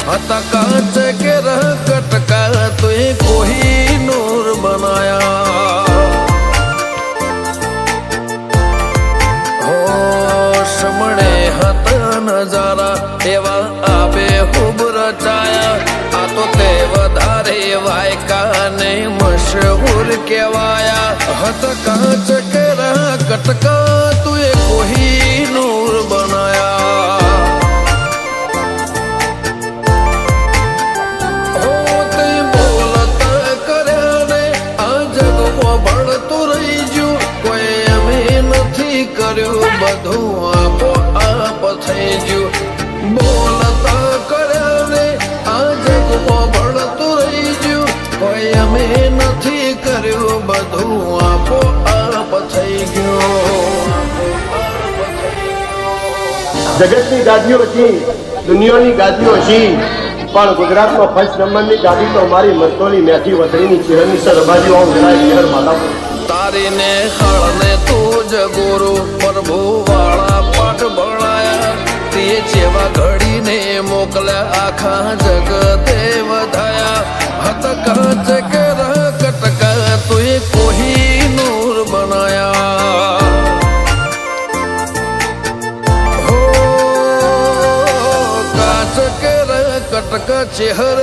हता कांच के रह कटका तुए कोही नूर बनाया हो समणे हत नजारा एवा आबे खूब रचाया आ तो ते वधारे वायका ने मशहूर केवाया हत कांच के रह कटका तुए कोही नूर बनाया બધું આપો આપ થઈ ગયું બોલતા કર્યા રે આ જગમાં ભળતું રહી ગયું કોઈ અમે નથી કર્યું બધું આપો આપ થઈ ગયું જગતની ગાદીઓ હતી દુનિયાની ગાદીઓ હતી પણ ગુજરાતમાં ફર્સ્ટ નંબરની ગાદી તો મારી મસ્તોની મેથી વતરીની ચિરણની સરબાજીઓ જણાય શહેર માધાપુર તારી ને હળને તું જ ગુરુ પ્રભુ વાળા પાઠ ભણાયા તે જેવા ઘડીને મોકલ્યા આખા જગતે વધાયા હત કાંચ કે રહ કટકા તુએ કોહી નૂર બનાયા हो कांच के रह कटका चेहरा